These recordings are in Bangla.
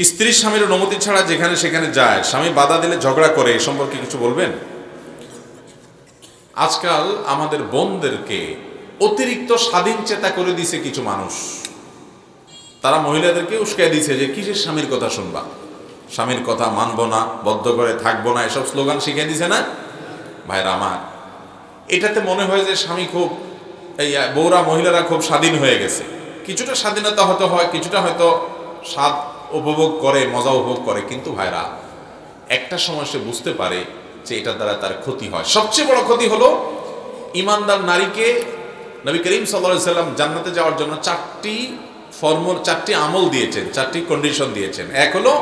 স্ত্রী স্বামীর অনুমতি ছাড়া যেখানে সেখানে যায়, স্বামী বাধা দিলে ঝগড়া করে, এ সম্পর্কে কিছু বলবেন? আজকাল আমাদের বোনদেরকে অতিরিক্ত স্বাধীন চেতা করে দিছে কিছু মানুষ। তারা মহিলাদেরকে উস্কাই দিছে যে কিসের স্বামীর কথা শুনবা, স্বামীর কথা মানবো না, বদ্ধ করে থাকবো না, এসব স্লোগান শিখিয়ে দিছে না ভাইরা আমার। এটাতে মনে হয় যে স্বামী খুব, এই বউরা মহিলারা খুব স্বাধীন হয়ে গেছে। কিছুটা স্বাধীনতা হয়তো হয়, কিছুটা হয়তো স্বাদ উপভোগ করে, মজা উপভোগ করে, কিন্তু ভাইরা একটা সময় সে বুঝতে পারে যে এটার দ্বারা তার ক্ষতি হয়। সবচেয়ে বড় ক্ষতি হলো ইমানদার নারীকে নবী করিম সাল্লাল্লাহু আলাইহি সাল্লাম জান্নাতে যাওয়ার জন্য চারটি আমল দিয়েছেন, চারটি কন্ডিশন দিয়েছেন। এক হলো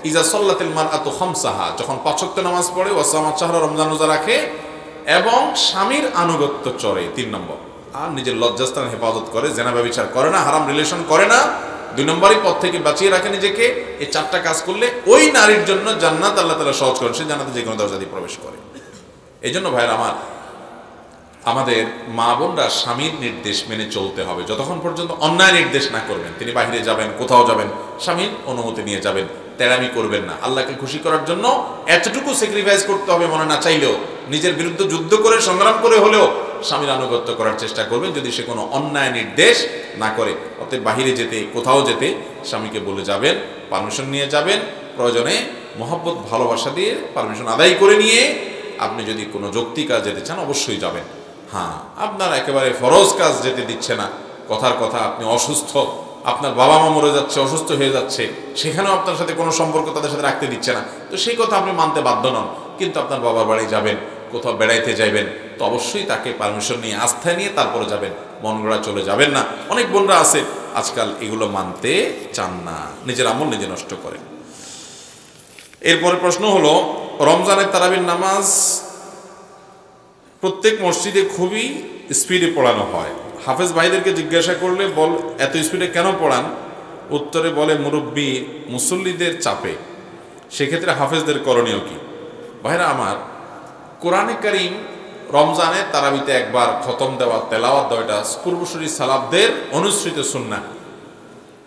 ইজা সাল্লাতিল মারআতু খামসাহা, যখন ৫ ওয়াক্ত নামাজ পড়ে, ওয়া সামাত শাহরা, রমজান রোজা রাখে এবং স্বামীর আনুগত্য চরে, ৩ নম্বর, আর নিজের লজ্জাস্থান হেফাজত করে, জেনা ব্যভিচার করে না, হারাম রিলেশন করে না, ২ নম্বরই পথ থেকে বাঁচিয়ে রাখে নিজেকে। এই 4টা কাজ করলে ওই নারীর জন্য জান্নাত আল্লাহ তাআলা সহজ করেন, সে জান্নাতে যে কোনো দরজা দিয়ে প্রবেশ করে। এই জন্য ভাইরা আমার, আমাদের মা বোনরা স্বামীর নির্দেশ মেনে চলতে হবে। যতক্ষণ পর্যন্ত অন্যায় নির্দেশ না করবেন, তিনি বাহিরে যাবেন, কোথাও যাবেন, স্বামীর অনুমতি নিয়ে যাবেন, তেড়ামি করবেন না। আল্লাহকে খুশি করার জন্য এতটুকু স্যাক্রিফাইস করতে হবে, মনে না চাইলেও, নিজের বিরুদ্ধে যুদ্ধ করে, সংগ্রাম করে হলেও স্বামীর আনুগত্য করার চেষ্টা করবেন, যদি সে কোনো অন্যায় নির্দেশ না করে। অতএব বাহিরে যেতে, কোথাও যেতে স্বামীকে বলে যাবেন, পারমিশন নিয়ে যাবেন, প্রয়োজনে মহব্বত ভালোবাসা দিয়ে পারমিশন আদায় করে নিয়ে আপনি যদি কোনো যৌক্তিক কাজ যেতে চান অবশ্যই যাবেন। হ্যাঁ, আপনার একেবারে ফরজ কাজ যেতে দিচ্ছে না, কথার কথা আপনি অসুস্থ, আপনার বাবা মা মরে যাচ্ছে, অসুস্থ হয়ে যাচ্ছে, সেখানেও আপনার সাথে কোনো সম্পর্ক তাদের সাথে রাখতে দিচ্ছে না, তো সেই কথা আপনি মানতে বাধ্য নন। কিন্তু আপনার বাবার বাড়ি যাবেন, কোথাও বেড়াইতে যাবেন, তো অবশ্যই তাকে পারমিশন নিয়ে, আস্থা নিয়ে তারপরে যাবেন, মন গড়া চলে যাবেন না। অনেক বোনরা আছে আজকাল এগুলো মানতে চান না, নিজের আমল নিজে নষ্ট করেন। এরপরে প্রশ্ন হলো, রমজানের তারাবির নামাজ প্রত্যেক মসজিদে খুবই স্পিডে পড়ানো হয়। হাফেজ ভাইদেরকে জিজ্ঞাসা করলে এত স্পিডে কেন পড়ান? উত্তরে বলে মুরব্বী মুসল্লিদের চাপে। সেক্ষেত্রে হাফেজদের করণীয় কি? ভাইরা আমার, কোরআনে কারীম রমজানে তারাবিতে একবার খতম দেওয়া, তেলাওয়াত দেওয়া, এটা পূর্বসূরি সালাফদের অনুসৃত সুন্নাহ।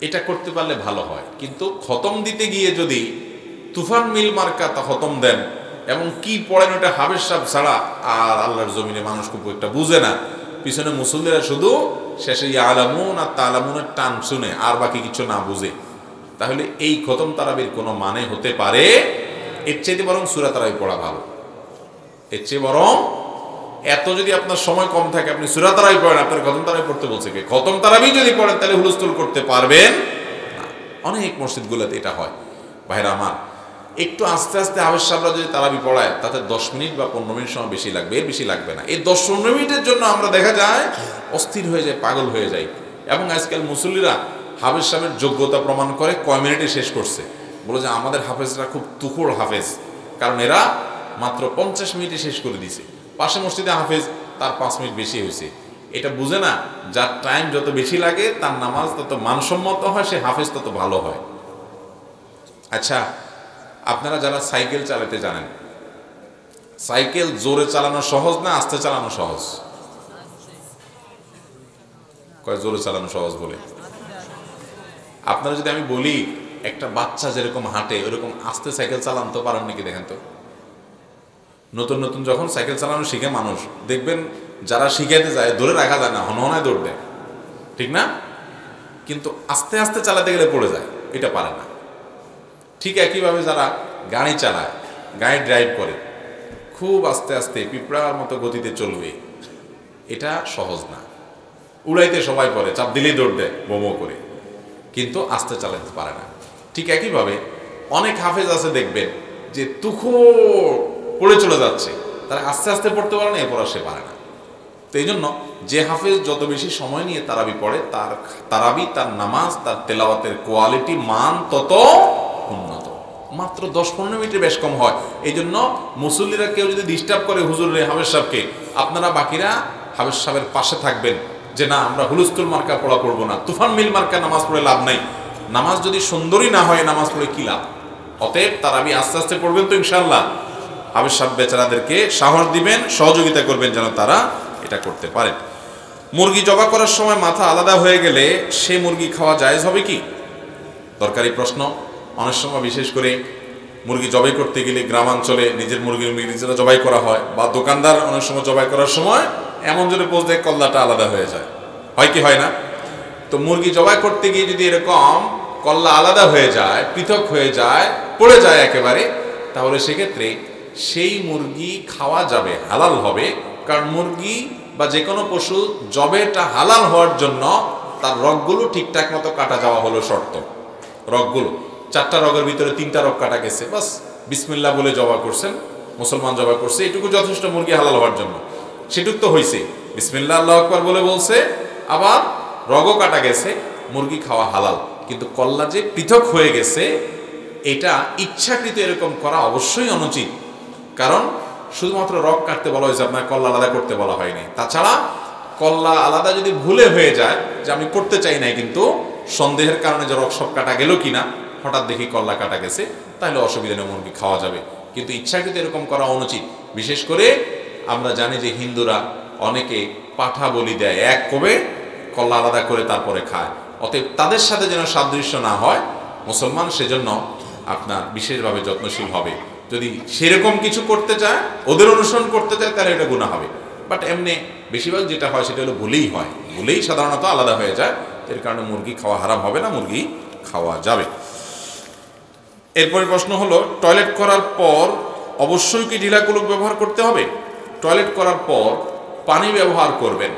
এটা করতে পারলে ভালো হয়, কিন্তু খতম দিতে গিয়ে যদি তুফান মিল মার্কা তা খতম দেন এবং কি পড়েন ওটা হাফেজ সাহেব ছাড়া আর আল্লাহর জমিনে মানুষ খুব একটা বুঝে না, পিছনে মুসল্লিরা শুধু শেষে ইয়ালামুন আর তালামুনের টান শুনে আর বাকি কিছু না বুঝে, তাহলে এই খতম তারাবির কোনো মানে হতে পারে? এর চেয়ে বরং সূরা তারাবি পড়া ভালো। এর চেয়ে বরং, এত যদি আপনার সময় কম থাকে, আপনি সূরা তারাবি পড়েন, আপনার খতম তারাবি পড়তে বলছে কে? খতম তারাবি যদি পড়েন তাহলে হুলস্থুল করতে পারবেন না। অনেক মসজিদগুলোতে এটা হয়। ভাইরা আমার, একটু আস্তে আস্তে হাফেজ সাহেবরা যদি তারাবি পড়ায়, তাতে 10 মিনিট বা 15 মিনিট সময় বেশি লাগবে, এর বেশি লাগবে না। এই 10-15 মিনিটের জন্য আমরা দেখা যায় অস্থির হয়ে যায়, পাগল হয়ে যাই। এবং আজকাল মুসল্লিরা হাফেজ সাহেবের যোগ্যতা প্রমাণ করে কয় মিনিটে শেষ করছে, বলে যে আমাদের হাফেজরা খুব তুখোড় হাফেজ, কারণ এরা মাত্র 50 মিনিটে শেষ করে দিছে। পাশে মসজিদে হাফেজ, তার 5 মিনিট বেশি হয়েছে। এটা বুঝে না, যার টাইম যত বেশি লাগে তার নামাজ তত মানসম্মত হয়, সে হাফেজ তত ভালো হয়। আচ্ছা, আপনারা যারা সাইকেল চালাতে জানেন, সাইকেল জোরে চালানো সহজ না আস্তে চালানো সহজ? কয় জোরে চালানো সহজ বলে? আপনারা যদি আমি বলি একটা বাচ্চা যেরকম হাঁটে ওরকম আস্তে সাইকেল চালান তো পারেন নাকি? দেখেন তো, নতুন নতুন যখন সাইকেল চালানো শিখে মানুষ, দেখবেন যারা শিখাইতে যায় ধরে রাখা যায় না, হনহনায় দৌড় দেয়, ঠিক না? কিন্তু আস্তে আস্তে চালাতে গেলে পড়ে যায়, এটা পারে না। ঠিক একইভাবে যারা গাড়ি চালায়, গাড়ি ড্রাইভ করে, খুব আস্তে আস্তে পিঁপড়ার মতো গতিতে চলবে, এটা সহজ না। উড়াইতে সবাই পড়ে, চাপ দিলেই দৌড় দেয় বোমো করে, কিন্তু আস্তে চালাতে পারে না। ঠিক একইভাবে অনেক হাফেজ আছে দেখবেন যে তুখোড় পড়ে চলে যাচ্ছে, তারা আস্তে আস্তে পড়তে পারে না, এরপর আর সে পারে না। তো এই জন্য যে হাফেজ যত বেশি সময় নিয়ে তারাবি পড়ে, তার তারাবি, তার নামাজ, তার তেলাওয়াতের কোয়ালিটি, মান তত উন্নত। মাত্র 10-15 মিনিটের বেশ কম হয়। এই জন্য মুসল্লিরা কেউ যদি ডিস্টার্ব করে হুজুরের, হাফেজ সাহেবকে, আপনারা বাকিরা হাফেজ সাহেবের পাশে থাকবেন যে না, আমরা হুলস্থুল মার্কা পড়া পড়বো না, তুফান মিল মার্কা নামাজ পড়ে লাভ নাই। নামাজ যদি সুন্দরী না হয়, নামাজ পড়ে কি লাভ? অতএব তারাবি আস্তে আস্তে পড়বেন তো ইনশাআল্লাহ। হাফেজ সাহেব বেচারাদেরকে সাহস দিবেন, সহযোগিতা করবেন যেন তারা এটা করতে পারেন। মুরগি জবাই করার সময় মাথা আলাদা হয়ে গেলে সে মুরগি খাওয়া জায়েজ হবে কি? দরকারি প্রশ্ন। অনেক সময় বিশেষ করে মুরগি জবাই করতে গেলে গ্রামাঞ্চলে নিজের মুরগি নিজেরা জবাই করা হয়, বা দোকানদার অনেক সময় জবাই করার সময় এমন জোরে পোজ দেয় কল্লাটা আলাদা হয়ে যায়, হয় কি হয় না? তো মুরগি জবাই করতে গিয়ে যদি এরকম কল্লা আলাদা হয়ে যায়, পৃথক হয়ে যায়, পড়ে যায় একেবারে, তাহলে সেক্ষেত্রে সেই মুরগি খাওয়া যাবে, হালাল হবে। কারণ মুরগি বা যে কোনো পশু জবেটা হালাল হওয়ার জন্য তার রগগুলো ঠিকঠাক মতো কাটা যাওয়া হলো শর্ত। রগগুলো 4টা রগের ভিতরে 3টা রগ কাটা গেছে, বাস বিসমিল্লাহ বলে জবা করছেন, মুসলমান জবা করছে, এটুকু যথেষ্ট মুরগি হালাল হওয়ার জন্য। সেটুক তো হয়েছে, বিসমিল্লাহ আল্লাহু আকবার বলে বলছে, আবার রগও কাটা গেছে, মুরগি খাওয়া হালাল। কিন্তু কল্লা যে পৃথক হয়ে গেছে, এটা ইচ্ছাকৃত এরকম করা অবশ্যই অনুচিত। কারণ শুধুমাত্র রগ কাটতে বলা হয়েছে, আপনার কল্লা আলাদা করতে বলা হয়নি। তাছাড়া কল্লা আলাদা যদি ভুলে হয়ে যায়, যে আমি করতে চাই নাই কিন্তু সন্দেহের কারণে যে রগ সব কাটা গেল কিনা, হঠাৎ দেখি কল্লা কাটা গেছে, তাহলে অসুবিধা নেই, মুরগি খাওয়া যাবে। কিন্তু ইচ্ছাকৃত এরকম করা অনুচিত। বিশেষ করে আমরা জানি যে হিন্দুরা অনেকে পাঠা বলি দেয়, এক কবে কল্লা আলাদা করে তারপরে খায়। অতএব তাদের সাথে যেন সাদৃশ্য না হয়, মুসলমান সেজন্য আপনার বিশেষভাবে যত্নশীল হবে। যদি সেরকম কিছু করতে চায়, ওদের অনুসরণ করতে চায়, তাহলে এটা গুনাহ হবে। বাট এমনি বেশিরভাগ যেটা হয় সেটা হলো ভুলেই হয়, ভুলেই সাধারণত আলাদা হয়ে যায়। এর কারণে মুরগি খাওয়া হারাম হবে না, মুরগি খাওয়া যাবে। এরপরে প্রশ্ন হলো, টয়লেট করার পর অবশ্যই কি ঢিলা কুলুক ব্যবহার করতে হবে? টয়লেট করার পর পানি ব্যবহার করবেন,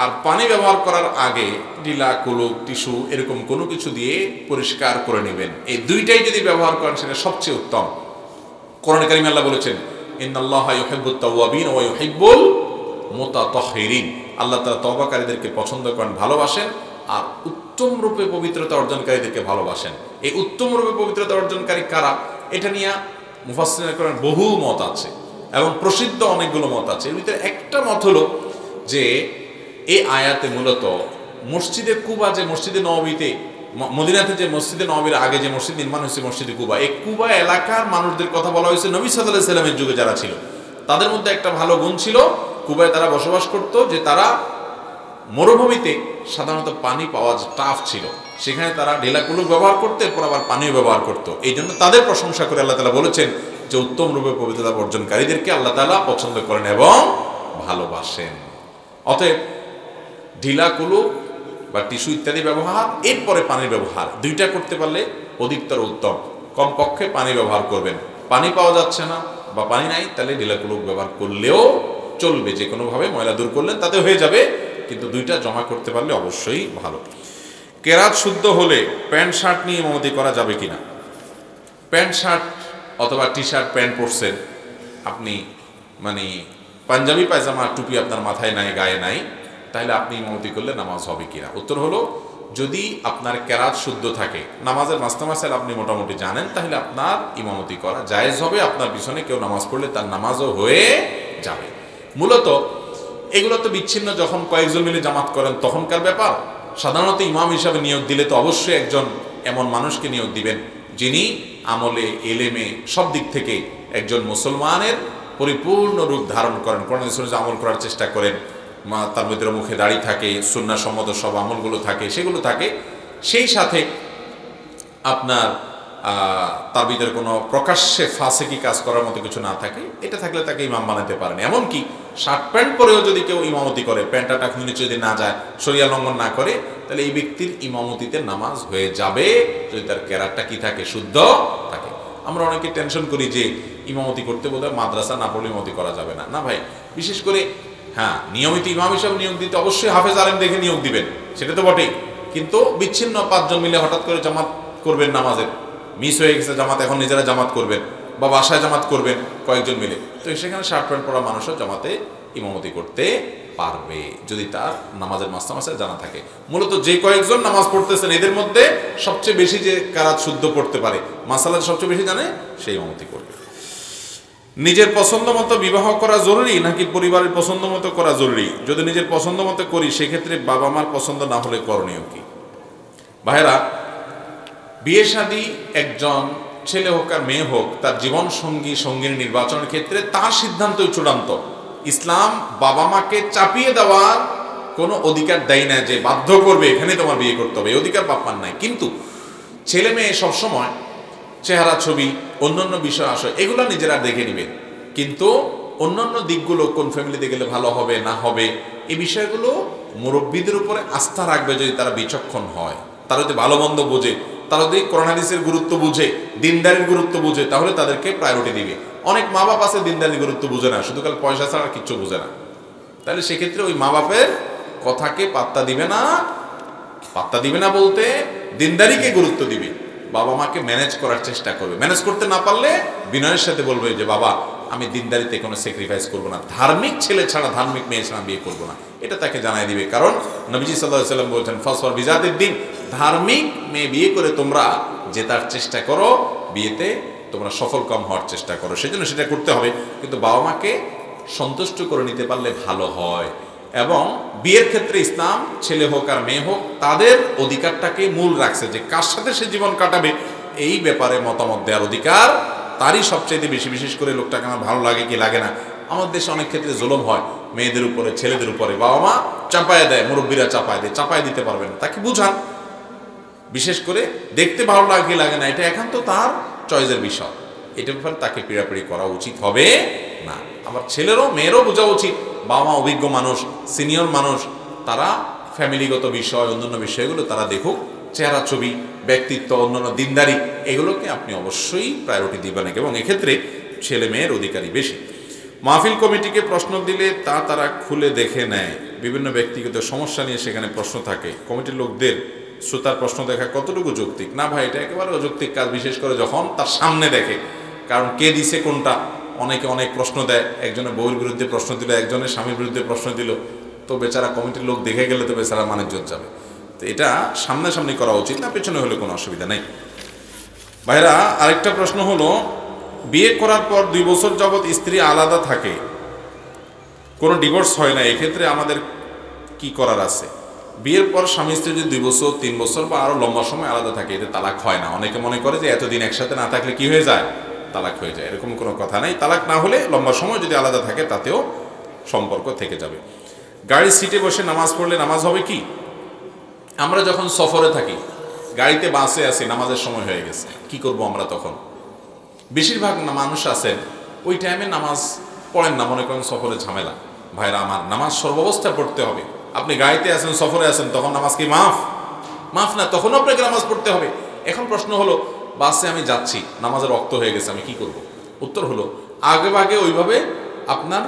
আর পানি ব্যবহার করার আগে ঢিলা কুলুক টিস্যু এরকম কোনো কিছু দিয়ে পরিষ্কার করে নেবেন। এই দুইটাই যদি ব্যবহার করেন সেটা সবচেয়ে উত্তম। কোরআনে কারিমে আল্লাহ বলেছেন, ইন্নাল্লাহা ইউহিব্বুত তাওয়াবিন ওয়া ইউহিব্বুল মুতাতাহহিরিন। আল্লাহ তাআলা তওবাকারীদেরকে পছন্দ করেন, ভালোবাসেন, আর উত্তম রূপে পবিত্রতা অর্জনকারীদেরকে ভালোবাসেন। এই উত্তম রূপে পবিত্রতা অর্জনকারী কারা, এটা নিয়ে মুফাসসিরিন করেন বহু মত আছে এবং প্রসিদ্ধ অনেকগুলো মত আছে। এর ভিতরে একটা মত হলো যে এই আয়াতে মূলত মসজিদে কুবা, যে মসজিদে নববীতে মদিনাতে যে মসজিদে নববীর আগে যে মসজিদ নির্মাণ হয়েছে মসজিদে কুবা, এই কুবা এলাকার মানুষদের কথা বলা হয়েছে। নবী সাল্লাল্লাহু আলাইহি সাল্লামের যুগে যারা ছিল তাদের মধ্যে একটা ভালো গুণ ছিল, কুবায় তারা বসবাস করত, যে তারা মরুভূমিতে সাধারণত পানি পাওয়া টাফ ছিল, সেখানে তারা ঢেলা কুলুক ব্যবহার করতো, এরপর আবার পানিও ব্যবহার করত। এই জন্য তাদের প্রশংসা করে আল্লাহ তাআলা বলেছেন যে উত্তম রূপে পবিত্রতা অর্জনকারীদেরকে আল্লাহ তাআলা পছন্দ করেন এবং ভালোবাসেন। অতএব ঢিলা কুলুক বা টিস্যু ইত্যাদি ব্যবহার, এরপরে পানির ব্যবহার, দুইটা করতে পারলে অধিকতর উত্তম। কমপক্ষে পানি ব্যবহার করবেন। পানি পাওয়া যাচ্ছে না বা পানি নাই, তাহলে ঢিলা কুলুক ব্যবহার করলেও চলবে, যে কোনোভাবে ময়লা দূর করলেন তাতে হয়ে যাবে, কিন্তু দুইটা জমা করতে পারলে অবশ্যই ভালো। কেরাত শুদ্ধ হলে প্যান্ট শার্ট নিয়ে ইমামতি করা যাবে কিনা? প্যান্ট শার্ট অথবা টি শার্ট প্যান্ট পরছেন আপনি, মানে পাঞ্জাবি পায়জামা টুপি আপনার মাথায় নাই, গায়ে নাই, তাহলে আপনি ইমামতি করলে নামাজ হবে কিনা? উত্তর হলো, যদি আপনার কেরাত শুদ্ধ থাকে, নামাজের মাস্তামাসাল আপনি মোটামুটি জানেন, তাহলে আপনার ইমামতি করা জায়েজ হবে। আপনার পিছনে কেউ নামাজ পড়লে তার নামাজও হয়ে যাবে। মূলত এগুলো তো বিচ্ছিন্ন, যখন কয়েকজন মিলে জামাত করেন তখনকার ব্যাপার। সাধারণত ইমাম হিসাবে নিয়োগ দিলে তো অবশ্যই একজন এমন মানুষকে নিয়োগ দিবেন যিনি আমলে, এলেমে, সব দিক থেকে একজন মুসলমানের পরিপূর্ণ রূপ ধারণ করেন, কোরআন সুন্নাহ আমল করার চেষ্টা করেন, তার ভিতরে মুখে দাড়ি থাকে, সুন্নাহ সম্মত সব আমলগুলো থাকে, সেগুলো থাকে, সেই সাথে আপনার তার ভিতরে কোনো প্রকাশ্যে ফাসিকি কাজ করার মতো কিছু না থাকে, এটা থাকলে তাকে ইমাম বানাতে পারেন। এমনকি শার্ট প্যান্ট পরেও যদি কেউ ইমামতি করে, প্যান্টটা টাক নিচে যদি না যায়, শরিয়া লঙ্ঘন না করে, তাহলে এই ব্যক্তির ইমামতিতে নামাজ হয়ে যাবে, যদি তার কেরাতটা কি থাকে, শুদ্ধ থাকে। আমরা অনেকে টেনশন করি যে ইমামতি করতে বোধহয় মাদ্রাসা না পড়লে ইমামতি করা যাবে না। না ভাই, বিশেষ করে হ্যাঁ, নিয়মিত ইমাম হিসাবে নিয়োগ দিতে অবশ্যই হাফেজ আলেম দেখে নিয়োগ দিবেন, সেটা তো বটেই। কিন্তু বিচ্ছিন্ন 5 জন মিলে হঠাৎ করে জামাত করবেন, নামাজের মিস হয়ে গেছে জামাত, এখন নিজেরা জামাত করবেন বা বাসায় জামাত করবেন কয়েকজন মিলে, তো সেখানে শার্ট প্যান্ট পরা মানুষও জামাতে ইমামতি করতে পারবে, যদি তার নামাজের মাস্তামাসাল জানা থাকে। মূলত যে কয়েকজন নামাজ পড়তেছেন এদের মধ্যে সবচেয়ে বেশি যে কারাত শুদ্ধ পড়তে পারে, মাসালা সবচেয়ে বেশি জানে, সেই ইমামতি করবে। নিজের পছন্দ মতো বিবাহ করা জরুরি নাকি পরিবারের পছন্দ মতো করা জরুরি? যদি নিজের পছন্দ মতো করি, সেক্ষেত্রে বাবা মার পছন্দ না হলে করণীয় কি? ভাইরা, বিয়ে শাদী একজন ছেলে হোক আর মেয়ে হোক, তার জীবন সঙ্গী সঙ্গিনী নির্বাচনের ক্ষেত্রে তার সিদ্ধান্তই চূড়ান্ত। ইসলাম বাবা মাকে চাপিয়ে দেওয়ার কোনো অধিকার দেয় না, যে বাধ্য করবে এখানে তোমার বিয়ে করতে হবে, এই অধিকার বাপ মার নাই। কিন্তু ছেলে মেয়ে সবসময় চেহারা, ছবি, অন্যান্য বিষয় আসে এগুলো নিজেরা দেখে নিবে, কিন্তু অন্যান্য দিকগুলো কোন ফ্যামিলিতে গেলে ভালো হবে না হবে এই বিষয়গুলো মুরব্বীদের উপরে আস্থা রাখবে। যদি তারা বিচক্ষণ হয়, তারা যদি ভালো মন্দ বোঝে, তারা যদি কোরআন হাদিসের গুরুত্ব বুঝে, দিনদারির গুরুত্ব বুঝে, তাহলে তাদেরকে প্রায়োরিটি দিবে। অনেক মা বাপ আছে দিনদারির গুরুত্ব বুঝে না, শুধু কাল পয়সা ছাড়া কিচ্ছু বুঝে না। তাহলে সেক্ষেত্রে ওই মা বাপের কথাকে পাত্তা দিবে না। পাত্তা দিবে না বলতে দিনদারিকে গুরুত্ব দিবে, বাবা মাকে ম্যানেজ করার চেষ্টা করবে। ম্যানেজ করতে না পারলে বিনয়ের সাথে বলবে যে বাবা আমি দিনদারিতে কোনো স্যাক্রিফাইস করবো না, ধার্মিক ছেলে ছাড়া ধার্মিক মেয়ে ছাড়া বিয়ে করবো না, এটা তাকে জানাই দিবে। কারণ নবীজি সাল্লাল্লাহু আলাইহি ওয়াসাল্লাম বলছেন ফাসফার বিজাতিদ দ্বীন, ধার্মিক মেয়ে বিয়ে করে তোমরা জেতার চেষ্টা করো, বিয়েতে তোমরা সফলকাম হওয়ার চেষ্টা করো। সেজন্য সেটা করতে হবে, কিন্তু বাবা মাকে সন্তুষ্ট করে নিতে পারলে ভালো হয়। এবং বিয়ের ক্ষেত্রে ইসলাম ছেলে হোক আর মেয়ে হোক তাদের অধিকারটাকে মূল রাখছে, যে কার সাথে সে জীবন কাটাবে এই ব্যাপারে মতামত দেওয়ার অধিকার তারই সবচাইতে বেশি। বিশেষ করে লোকটাকে আমার ভালো লাগে কি লাগে না, আমাদের দেশে অনেক ক্ষেত্রে জুলুম হয় মেয়েদের উপরে, ছেলেদের উপরে, বাবা মা চাপায় দেয়, মুরব্বীরা চাপায় দেয়, চাপায় দিতে পারবে না, তাকে বুঝান। বিশেষ করে দেখতে ভালো লাগে কি লাগে না এটা একান্ত তার চয়েসের বিষয়, এটার ব্যাপারে তাকে পীড়াপিড়ি করা উচিত হবে না। আবার ছেলেরও মেয়েরও বোঝা উচিত বাবা মা অভিজ্ঞ মানুষ, সিনিয়র মানুষ, তারা ফ্যামিলিগত বিষয়, অন্যান্য বিষয়গুলো তারা দেখুক, চেহারা, ছবি, ব্যক্তিত্ব, অন্যান্য দিনদারি এগুলোকে আপনি অবশ্যই প্রায়োরিটি দিবেন, এবং এক্ষেত্রে ছেলে মেয়ের অধিকারী বেশি। মাহফিল কমিটিকে প্রশ্ন দিলে তারা খুলে দেখে নেয়, বিভিন্ন ব্যক্তিগত সমস্যা নিয়ে সেখানে প্রশ্ন থাকে, কমিটির লোকদের শ্রোতার প্রশ্ন দেখা কতটুকু যৌক্তিক? না ভাই, এটা একেবারে অযৌক্তিক কাজ, বিশেষ করে যখন তার সামনে দেখে। কারণ কে দিছে কোনটা, অনেকে অনেক প্রশ্ন দেয়, একজনের বউয়ের বিরুদ্ধে প্রশ্ন দিল, একজনের স্বামীর বিরুদ্ধে প্রশ্ন দিল, তো বেচারা কমিটির লোক দেখে গেলে তো বেচারা মানিজ্জত যাবে। তো এটা সামনাসামনি করা উচিত না, পেছনে হলে কোনো অসুবিধা নেই। ভাইরা, আরেকটা প্রশ্ন হলো, বিয়ে করার পর 2 বছর যাবৎ স্ত্রী আলাদা থাকে, কোনো ডিভোর্স হয় না, এক্ষেত্রে আমাদের কি করার আছে? বিয়ের পর স্বামী স্ত্রী যদি 2 বছর, 3 বছর বা আরো লম্বা সময় আলাদা থাকে, এতে তালাক হয় না। অনেকে মনে করে যে এতদিন একসাথে না থাকলে কি হয়ে যায়, তালাক হয়ে যায়, এরকম কোনো কথা নাই। তালাক না হলে লম্বা সময় যদি আলাদা থাকে তাতেও সম্পর্ক থেকে যাবে। গাড়ির সিটে বসে নামাজ পড়লে নামাজ হবে কি? আমরা যখন সফরে থাকি, গাড়িতে বাসে আছি, নামাজের সময় হয়ে গেছে, কি করব আমরা তখন? বেশিরভাগ মানুষ আছেন ওই টাইমে নামাজ পড়েন না, মনে করেন সফরে ঝামেলা। ভাইরা আমার, নামাজ সর্বাবস্থায় পড়তে হবে। আপনি গাড়িতে আছেন, সফরে আছেন, তখন নামাজ কি মাফ না? তখনও আপনাকে নামাজ পড়তে হবে। এখন প্রশ্ন হলো, বাসে আমি যাচ্ছি, নামাজের ওয়াক্ত হয়ে গেছে, আমি কি করব? উত্তর হলো, আগে ওইভাবে আপনার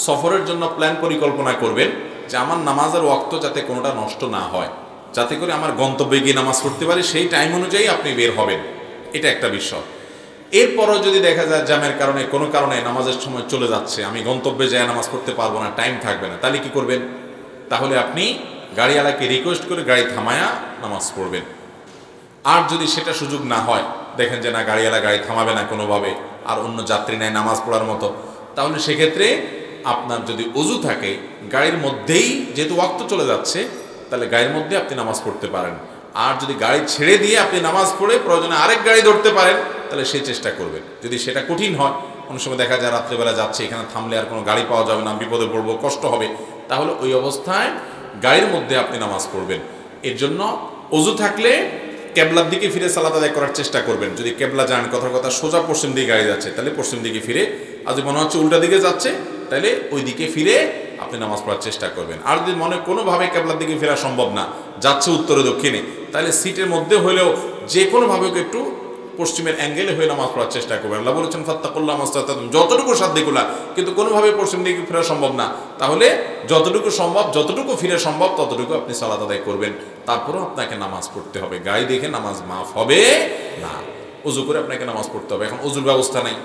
সফরের জন্য প্ল্যান পরিকল্পনা করবেন যে আমার নামাজের ওয়াক্ত যাতে কোনোটা নষ্ট না হয়, যাতে করে আমার গন্তব্যে গিয়ে নামাজ পড়তে পারি, সেই টাইম অনুযায়ী আপনি বের হবেন। এটা একটা বিষয়। এরপরও যদি দেখা যায় জ্যামের কারণে কোনো কারণে নামাজের সময় চলে যাচ্ছে, আমি গন্তব্যে যায় নামাজ পড়তে পারবো না, টাইম থাকবে না, তাহলে কি করবেন? তাহলে আপনি গাড়িওয়ালাকে রিকোয়েস্ট করে গাড়ি থামায়া নামাজ পড়বেন। আর যদি সেটা সুযোগ না হয়, দেখেন যে না গাড়িওয়ালা গাড়ি থামাবে না কোনোভাবে, আর অন্য যাত্রী নেয় নামাজ পড়ার মতো, তাহলে সেক্ষেত্রে আপনার যদি ওযু থাকে, গাড়ির মধ্যেই যেহেতু ওয়াক্ত চলে যাচ্ছে, তাহলে গাড়ির মধ্যে আপনি নামাজ পড়তে পারেন। আর যদি গাড়ি ছেড়ে দিয়ে আপনি নামাজ পড়ে প্রয়োজনে আরেক গাড়ি ধরতে পারেন, তাহলে সেই চেষ্টা করবেন। যদি সেটা কঠিন হয়, অনেক সময় দেখা যায় রাত্রেবেলা যাচ্ছে, এখানে থামলে আর কোনো গাড়ি পাওয়া যাবে না, বিপদে পড়বো, কষ্ট হবে, তাহলে ওই অবস্থায় গাড়ির মধ্যে আপনি নামাজ পড়বেন। এর জন্য ওযু থাকলে কেবলার দিকে ফিরে সালাত আদায় করার চেষ্টা করবেন। যদি কেবলা যান, কথা সোজা পশ্চিম দিকে গাড়ি যাচ্ছে, তাহলে পশ্চিম দিকে ফিরে, আর যদি মনে হচ্ছে উল্টা দিকে যাচ্ছে, তাহলে ওই দিকে ফিরে আপনি নামাজ পড়ার চেষ্টা করবেন। আর যদি মনে কোনোভাবে কেবলার দিকে ফেরা সম্ভব না, যাচ্ছে উত্তরে দক্ষিণে, তাহলে সিটের মধ্যে হলেও যে কোনোভাবে একটু পশ্চিমের অ্যাঙ্গেলে হয়ে নামাজ পড়ার চেষ্টা করবেন। আল্লাহ বলেছেন ফাত্তাকুল্লাহ মাসতাতাতুম, যতটুকু সাধ্যকুলা, কিন্তু কোনোভাবে পশ্চিম দিকে ফেরা সম্ভব না, তাহলে যতটুকু সম্ভব, যতটুকু ফিরে সম্ভব ততটুকু আপনি সালাত আদায় করবেন। তারপরেও আপনাকে নামাজ পড়তে হবে। গাড়ি দেখে নামাজ মাফ হবে না, ওযু করে আপনাকে নামাজ পড়তে হবে। এখন ওযুর ব্যবস্থা নাই,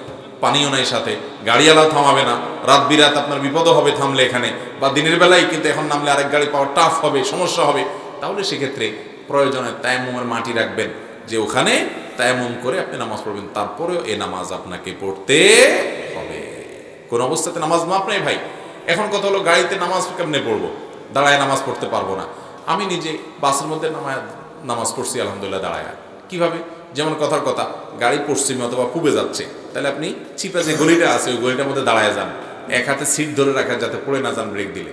পানিও নাই সাথে, গাড়িওয়ালা থামাবে না, রাত বিরাত আপনার বিপদও হবে থামলে এখানে, বা দিনের বেলায় কিন্তু এখন নামলে আরেক গাড়ি পাওয়া টাফ হবে, সমস্যা হবে। তাহলে সেক্ষেত্রে প্রয়োজনে তায়াম্মুমের মাটি রাখবেন, যে ওখানে তায়াম্মুম করে আপনি নামাজ পড়বেন। তারপরেও এই নামাজ আপনাকে পড়তে হবে। কোন অবস্থাতে নামাজ মাফ নেই ভাই। এখন কথা হলো, গাড়িতে নামাজ কেমনে পড়বো? দাঁড়ায় নামাজ পড়তে পারবো না। আমি নিজে বাসের মধ্যে নামাজ পড়ছি আলহামদুলিল্লাহ দাঁড়ায়। কিভাবে? যেমন কথার কথা, গাড়ি পশ্চিমে অথবা পূবে যাচ্ছে, তাহলে আপনি চিপা যে গলিটা আছে ওই গলিটার মধ্যে দাঁড়ায় যান, এক হাতে সিট ধরে রাখা যাতে পড়ে না যান ব্রেক দিলে,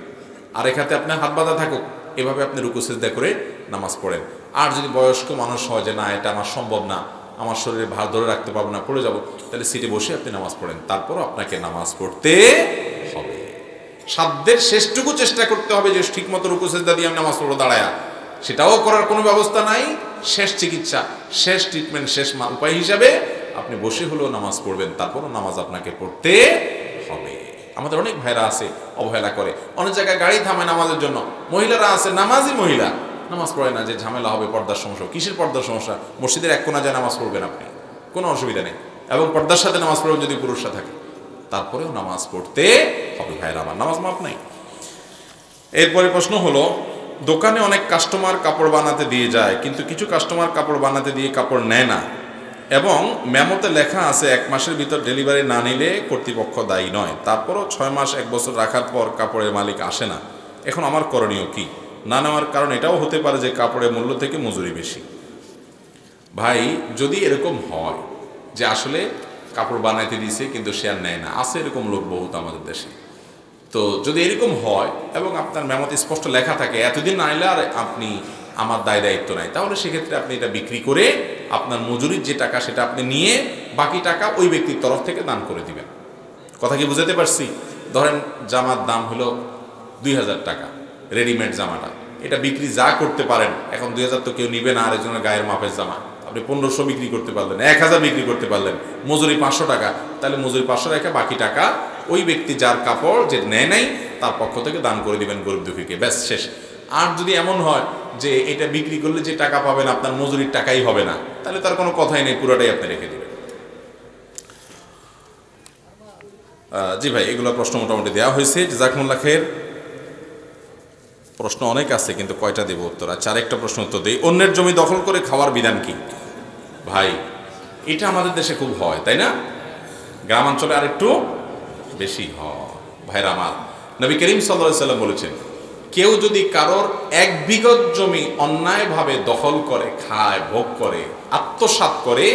আর এক হাতে আপনার হাত বাঁধা থাকুক, এভাবে আপনি রুকু সিজদা করে নামাজ পড়েন। আর যদি বয়স্ক মানুষ হয় যে না এটা আমার সম্ভব না, আমার শরীরে ভার ধরে রাখতে পারবো না, পড়ে যাব, তাহলে সিটে বসে আপনি নামাজ পড়েন, তারপরও আপনাকে নামাজ পড়তে হবে। সাধ্যের শেষটুকু চেষ্টা করতে হবে যে ঠিকমতো রুকু সেজদা দিয়ে আমি নামাজ পড়বো দাঁড়ায়া, সেটাও করার কোনো ব্যবস্থা নাই। শেষ চিকিৎসা, শেষ ট্রিটমেন্ট, শেষ উপায় হিসাবে আপনি বসে হলেও নামাজ পড়বেন, তারপরও নামাজ আপনাকে পড়তে হবে। আমাদের অনেক ভাইরা আছে অবহেলা করে, অনেক জায়গায় গাড়ি থামে নামাজের জন্য, মহিলারা আছে নামাজি মহিলা নামাজ পড়ে না, যে ঝামেলা হবে, পর্দার সমস্যা। কিসের পর্দার সমস্যা? মসজিদের এক কোণা যায় নামাজ পড়বেন আপনি, কোনো অসুবিধা নেই, এবং পর্দার সাথে নামাজ পড়বেন যদি পুরুষরা থাকে, তারপরেও নামাজ পড়তে হবে ভাইরা আমার, নামাজ মাপ নাই। এরপরে প্রশ্ন হলো, দোকানে অনেক কাস্টমার কাপড় বানাতে দিয়ে যায়, কিন্তু কিছু কাস্টমার কাপড় বানাতে দিয়ে কাপড় নেয় না, এবং মেমোতে লেখা আছে 1 মাসের ভিতর ডেলিভারি না নিলে কর্তৃপক্ষ দায়ী নয়, তারপরও 6 মাস 1 বছর রাখার পর কাপড়ের মালিক আসে না। এখন আমার করণীয় কি? না নেওয়ার কারণ এটাও হতে পারে যে কাপড়ের মূল্য থেকে মজুরি বেশি। ভাই, যদি এরকম হয় যে আসলে কাপড় বানাইতে দিছে কিন্তু সে আর নেয় না, আছে এরকম লোক বহুত আমাদের দেশে, তো যদি এরকম হয় এবং আপনার মেমোতে স্পষ্ট লেখা থাকে এতদিন না এলে আর আপনি আমার দায়িত্ব নাই, তাহলে সেক্ষেত্রে আপনি এটা বিক্রি করে আপনার মজুরির যে টাকা সেটা আপনি নিয়ে বাকি টাকা ওই ব্যক্তির তরফ থেকে দান করে দিবেন। কথা কি বুঝাতে পারছি? ধরেন জামার দাম হলো 2000 টাকা, রেডিমেড জামাটা, এটা বিক্রি যা করতে পারেন, এখন 2000 তো কেউ নিবে না, আরেকজনের গায়ের মাপের জামা, আপনি 1500 বিক্রি করতে পারলেন, 1000 বিক্রি করতে পারলেন, মজুরি 500 টাকা, তাহলে মজুরি 500 রেখে বাকি টাকা ওই ব্যক্তি যার কাপড় যে নেয় নাই তার পক্ষ থেকে দান করে দিবেন গরিব দুঃখীকে, ব্যাস শেষ। আর যদি এমন হয় যে এটা বিক্রি করলে যে টাকা পাবেন আপনার মজুরির টাকাই হবে না, তাহলে তার কোনো কথাই নেই, পুরোটাই আপনি রেখে দিবেন। জি ভাই, এগুলো প্রশ্ন মোটামুটি দেওয়া হয়েছে, জাযাকুমুল্লাহ খাইর। প্রশ্ন অনেক আছে কিন্তু কয়টা দেব উত্তর? আচ্ছা, আরেকটা প্রশ্ন উত্তর দিই, অন্যের জমি দখল করে খাওয়ার বিধান কি? ভাই, এটা আমাদের দেশে খুব হয়, তাই না? গ্রামাঞ্চলে আরেকটু বেশি হয়। ভাইরা আমার, নবী করিম সাল্লাল্লাহু আলাইহি ওয়াসাল্লাম বলেছেন, কেউ যদি কারোর 1 বিঘত জমি অন্যায়ভাবে দখল করে, খায়, ভোগ করে, আত্মসাৎ করে,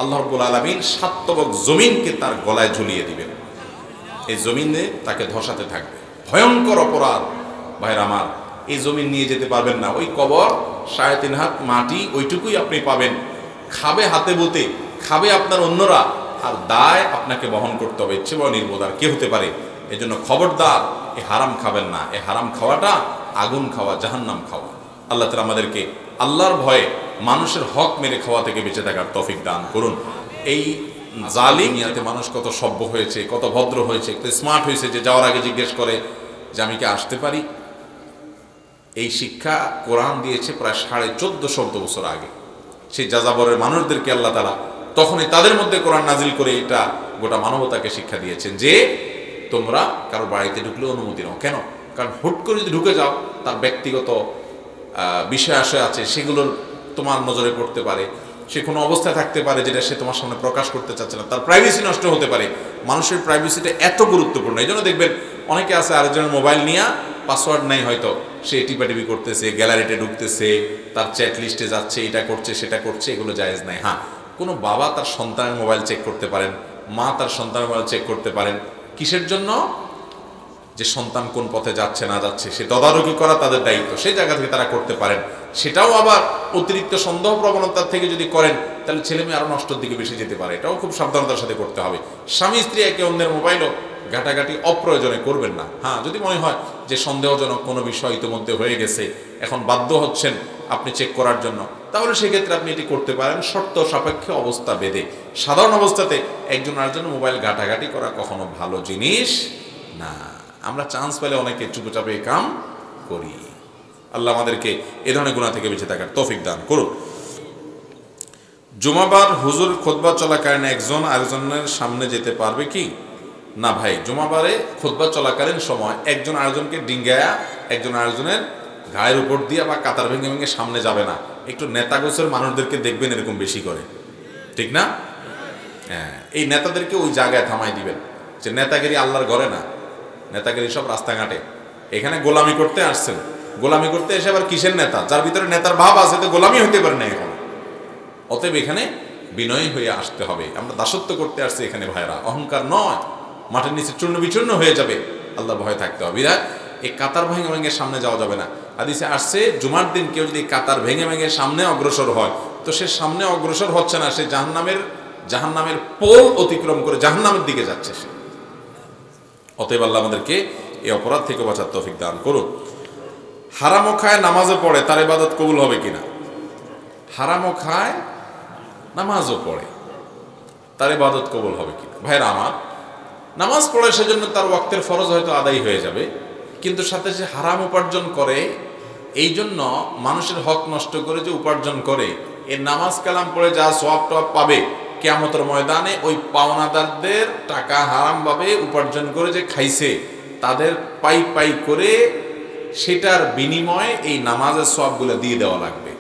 আল্লাহ রাব্বুল আলামিন 7 তবক জমিনকে তার গলায় ঝুলিয়ে দিবেন, এই জমিনে তাকে ধসাতে থাকবে, ভয়ঙ্কর অপরাধ। ভাইরা আমার, এই জমিন নিয়ে যেতে পারবেন না, ওই কবর 3.5 হাত মাটি ওইটুকুই আপনি পাবেন, খাবে হাতে বুতে, খাবে আপনার অন্যরা, আর দায় আপনাকে বহন করতে হবে, ইচ্ছে বড় নির্বোধ আর কে হতে পারে? এই জন্য খবরদার, এ হারাম খাবেন না, এ হারাম খাওয়াটা আগুন খাওয়া, জাহান্নাম খাওয়া। আল্লাহ তাআলা আমাদেরকে আল্লাহর ভয়ে মানুষের হক মেরে খাওয়া থেকে বেঁচে থাকার তৌফিক দান করুন। এই জালিমিয়াতে মানুষ কত সভ্য হয়েছে, কত ভদ্র হয়েছে, কত স্মার্ট হয়েছে, যে যাওয়ার আগে জিজ্ঞেস করে যে আমি কি আসতে পারি। এই শিক্ষা কোরআন দিয়েছে প্রায় 1450 বছর আগে, সেই যাযাবরের মানুষদেরকে আল্লাহ তাআলা তখনই তাদের মধ্যে কোরআন নাজিল করে এটা গোটা মানবতাকে শিক্ষা দিয়েছেন যে তোমরা কারো বাড়িতে ঢুকলে অনুমতি নাও। কেন? কারণ হুট করে যদি ঢুকে যাও, তার ব্যক্তিগত বিষয় আশয় আছে, সেগুলোর তোমার নজরে পড়তে পারে, সে কোনো অবস্থায় থাকতে পারে যেটা সে তোমার সামনে প্রকাশ করতে চাচ্ছে না, তার প্রাইভেসি নষ্ট হতে পারে। মানুষের প্রাইভেসিটা এত গুরুত্বপূর্ণ, এই জন্য দেখবেন অনেকে আছে আরেকজনের মোবাইল নিয়ে, পাসওয়ার্ড নাই হয়তো, সে টিপাটিপি করতেছে, গ্যালারিতে ঢুকতেছে, তার চ্যাট লিস্টে যাচ্ছে, এটা করছে সেটা করছে, এগুলো জায়েজ নাই। হ্যাঁ, কোনো বাবা তার সন্তানের মোবাইল চেক করতে পারেন, মা তার সন্তানের মোবাইল চেক করতে পারেন। কিসের জন্য? যে সন্তান কোন পথে যাচ্ছে না যাচ্ছে সে তদারকি করা তাদের দায়িত্ব, সেই জায়গা থেকে তারা করতে পারেন। সেটাও আবার অতিরিক্ত সন্দেহ প্রবণতার থেকে যদি করেন, তাহলে ছেলে মেয়ে আরও নষ্টের দিকে বেশি যেতে পারে, এটাও খুব সাবধানতার সাথে করতে হবে। স্বামী স্ত্রী একে অন্যের মোবাইলও ঘাটাঘাটি অপ্রয়োজনে করবেন না। হ্যাঁ, যদি মনে হয় যে সন্দেহজনক কোনো বিষয় ইতিমধ্যে হয়ে গেছে, এখন বাধ্য হচ্ছেন আপনি চেক করার জন্য, তাহলে সেক্ষেত্রে আপনি এটি করতে পারেন, শর্ত সাপেক্ষে, অবস্থা বেঁধে। সাধারণ অবস্থাতে একজন আরেকজন মোবাইল ঘাটাঘাটি করা কখনো ভালো জিনিস না। আমরা চান্স পেলে অনেকে চুপচাপে কাম করি। আল্লাহ আমাদেরকে এ ধরনের গুনাহ থেকে বেঁচে থাকার তৌফিক দান করুন। জুমাবার হুজুর খুতবা চলাকালীন একজন আরেকজনের সামনে যেতে পারবে কি? না ভাই, জুমাবারে খুতবা চলাকালীন সময় একজন আরেকজনকে ডিঙ্গায়া একজন আরেকজনের ঘায়ের উপর দিয়ে বা কাতার ভেঙে ভেঙে সামনে যাবে না। একটু নেতাগোছের মানুষদেরকে দেখবেন এরকম বেশি করে, ঠিক না? হ্যাঁ, এই নেতাদেরকে ওই জায়গায় থামাই দিবেন, যে নেতাগিরি আল্লাহর ঘরে না, নেতাগিরি সব রাস্তাঘাটে। এখানে গোলামি করতে আসছেন, গোলামি করতে এসে আবার কিসের নেতা? যার ভিতরে নেতার ভাব আছে তো গোলামি হতে পারে না এখন। অতএব এখানে বিনয়ী হয়ে আসতে হবে। আমরা দাসত্ব করতে আসছি এখানে ভাইরা, অহংকার নয়। মাটির নিচে চূর্ণ বিচূর্ণ হয়ে যাবে, আল্লাহ ভয় থাকতে হবে। এই কাতার ভেঙে ভেঙে সামনে যাওয়া যাবে না। হাদিসে আসছে জুমার দিন কেউ যদি কাতার ভেঙে ভেঙে সামনে অগ্রসর হয়, তো সে সামনে অগ্রসর হচ্ছে না, সে জাহান্নামের পোল অতিক্রম করে জাহান্নামের দিকে যাচ্ছে সে। অতএব আল্লাহ আমাদেরকে এই অপরাধ থেকে বাঁচার তৌফিক দান করুন। হারামও খায় নামাজও পড়ে, তার ইবাদত কবুল হবে কিনা? হারামও খায় নামাজও পড়ে, তার ইবাদত কবুল হবে কিনা? ভাইরা আমার, নামাজ পড়ে সেজন্য তার ওয়াক্তের ফরজ হয়তো আদায় হয়ে যাবে, কিন্তু সাথে যে হারাম উপার্জন করে, এই জন্য মানুষের হক নষ্ট করে যে উপার্জন করে, এর নামাজ কালাম পড়ে যা সওয়াব টওয়াব পাবে কিয়ামতের ময়দানে ওই পাওনাদারদের টাকা হারামভাবে উপার্জন করে যে খাইছে তাদের পাই পাই করে সেটার বিনিময়ে এই নামাজের সওয়াবগুলো দিয়ে দেওয়া লাগবে।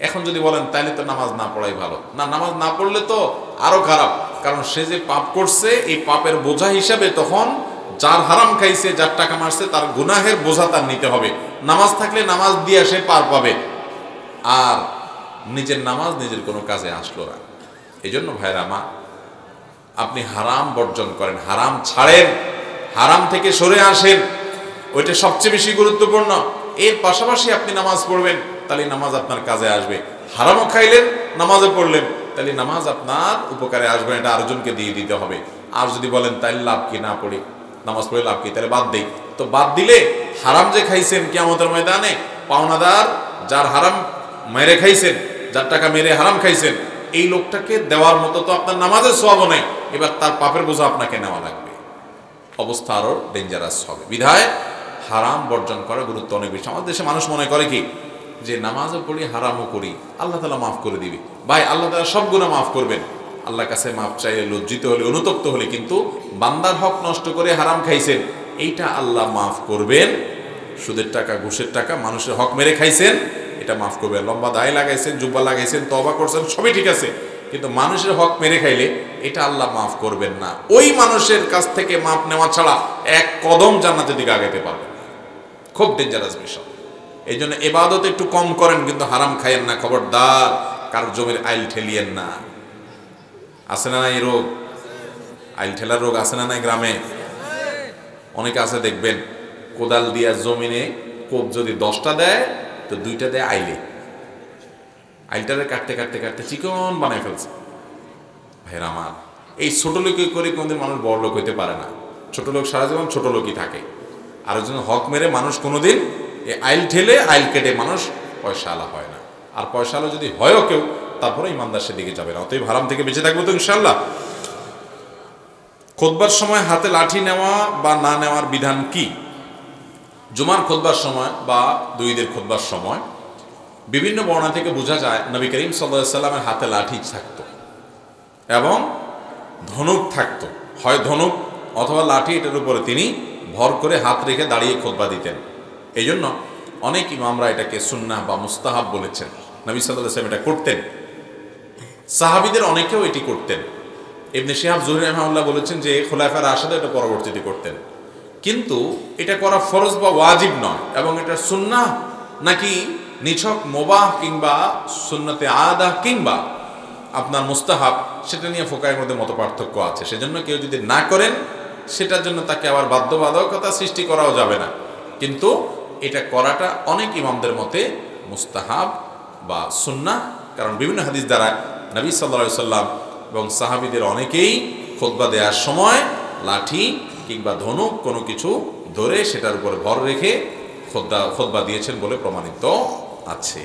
এখন যদি বলেন তাহলে তো নামাজ না পড়াই ভালো, না, নামাজ না পড়লে তো আরো খারাপ, কারণ সে যে পাপ করছে এই পাপের বোঝা হিসাবে তখন যার হারাম খাইছে, যার টাকা মারছে, তার গুনাহের বোঝা তার নিতে হবে। নামাজ থাকলে নামাজ দিয়ে সে পার পাবে, আর নিজের নামাজ নিজের কোনো কাজে আসলো না। এই জন্য ভাইরা মা, আপনি হারাম বর্জন করেন, হারাম ছাড়েন, হারাম থেকে সরে আসেন, ওইটা সবচেয়ে বেশি গুরুত্বপূর্ণ। এর পাশাপাশি আপনি নামাজ পড়বেন, তাহলে নামাজ আপনার কাজে আসবে। হারামও খাইলেন, নামাজও পড়লেন, তাহলে নামাজ আপনার উপকারে আসবে, এটা আরেকজনকে দিয়ে দিতে হবে। আর যদি বলেন তাইলে লাভ কি, না পড়ি, নামাজ পড়ে লাভ কি, তাহলে বাদ দেই, তো বাদ দিলে হারাম যে খাইছেন কিয়ামতের ময়দানে পাওনাদার যার হারাম মেরে খাইছেন, যার টাকা মেরে হারাম খাইছেন, এই লোকটাকে দেওয়ার মতো তো আপনার নামাজের সওয়াবও নেই, এবার তার পাপের বোঝা আপনাকে নেওয়া লাগবে, অবস্থা আরো ডেঞ্জারাস হবে। বিধায় হারাম বর্জন করার গুরুত্ব অনেক বেশি। আমাদের দেশে মানুষ মনে করে কি যে নামাজও পড়ি হারামও করি আল্লাহ তাআলা মাফ করে দিবে। ভাই, আল্লাহ তাআলা সব গুনাহ মাফ করবেন, আল্লাহর কাছে মাফ চাইলে, লজ্জিত হলে, অনুতপ্ত হলে, কিন্তু বান্দার হক নষ্ট করে হারাম খাইছেন এইটা আল্লাহ মাফ করবেন। সুদের টাকা, ঘুষের টাকা, মানুষের হক মেরে খাইছেন, এটা মাফ করবেন। লম্বা দায় লাগাইছেন, জুব্বা লাগাইছেন, তওবা করছেন, সবই ঠিক আছে, কিন্তু মানুষের হক মেরে খাইলে এটা আল্লাহ মাফ করবেন না। ওই মানুষের কাছ থেকে মাফ নেওয়া ছাড়া এক কদম জান্নাতের দিকে আগাইতে পারবেন না। খুব ডেঞ্জারাস বিষয়। এই জন্য ইবাদত একটু কম করেন, কিন্তু হারাম খাইয়েন না, খবরদার। কারোর জমির আইল ঠেলিয়েন না। আছে না এই রোগ, আইল ঠেলার রোগ আছে না নাই গ্রামে? অনেকে আছে দেখবেন, কোদাল দিয়া জমিনে কোপ যদি 10টা দেয় তো 2টা দেয় আইলে, আইলটারে কাটতে কাটতে কাটতে চিকন বানায় ফেলছে। ভাইরা আমার, এই ছোট লোক করে কোনদিন মানুষ বড় লোক হইতে পারে না। ছোট লোক সারা জীবন ছোট লোকই থাকে। আর একজন হক মেরে মানুষ কোনোদিন এই আইল ঠেলে আইল কেটে মানুষ পয়সাওয়ালা হয় না। আর পয়সাওয়ালা যদি হয়ও কেউ, তারপরে ইমানদার সেদিকে যাবে না। অতএব হারাম থেকে বেঁচে থাকবো তো ইনশাআল্লাহ। খুতবার সময় হাতে লাঠি নেওয়া বা না নেওয়ার বিধান কি? জুমার খুতবার সময় বা ঈদের খুতবার সময় বিভিন্ন বর্ণনা থেকে বোঝা যায় নবী করিম সাল্লাল্লাহু আলাইহি সাল্লামের হাতে লাঠি থাকতো এবং ধনুক থাকতো, হয় ধনুক অথবা লাঠি, এটার উপরে তিনি ভর করে হাত রেখে দাঁড়িয়ে খুতবা দিতেন। এই জন্য অনেক ইমামরা এটাকে সুন্নাহ বা মুস্তাহাব বলেছেন। নবী সাল্লাল্লাহু আলাইহি ওয়াসাল্লাম এটা করতেন, সাহাবীদের অনেকেও এটি করতেন। ইবনে শিহাব জুহরি রাহিমাহুল্লাহ বলেছেন যে খুলাফায়ে রাশিদুন এটা পরবর্তীতে করতেন, কিন্তু এটা করা ফরজ বা ওয়াজিব নয়, এবং এটা সুন্নাহ নাকি নিছক মুবাহ কিংবা সুন্নতে আদা কিংবা আপনার মুস্তাহাব, সেটা নিয়ে ফুকাহের মধ্যে মত পার্থক্য আছে। সেজন্য কেউ যদি না করেন, সেটার জন্য তাকে আবার বাধ্যবাধকতা সৃষ্টি করাও যাবে না, কিন্তু এটা করাটা অনেক ইমামদের মতে মুস্তাহাব বা সুন্নাহ। কারণ বিভিন্ন হাদিস দ্বারা নবী সাল্লাল্লাহু আলাইহি সাল্লাম এবং সাহাবীদের অনেকেই খুতবা দেওয়ার সময় লাঠি কিংবা ধনুক কোনো কিছু ধরে সেটার উপরে ভর রেখে খুতবা দিয়েছেন বলে প্রমাণিত আছে।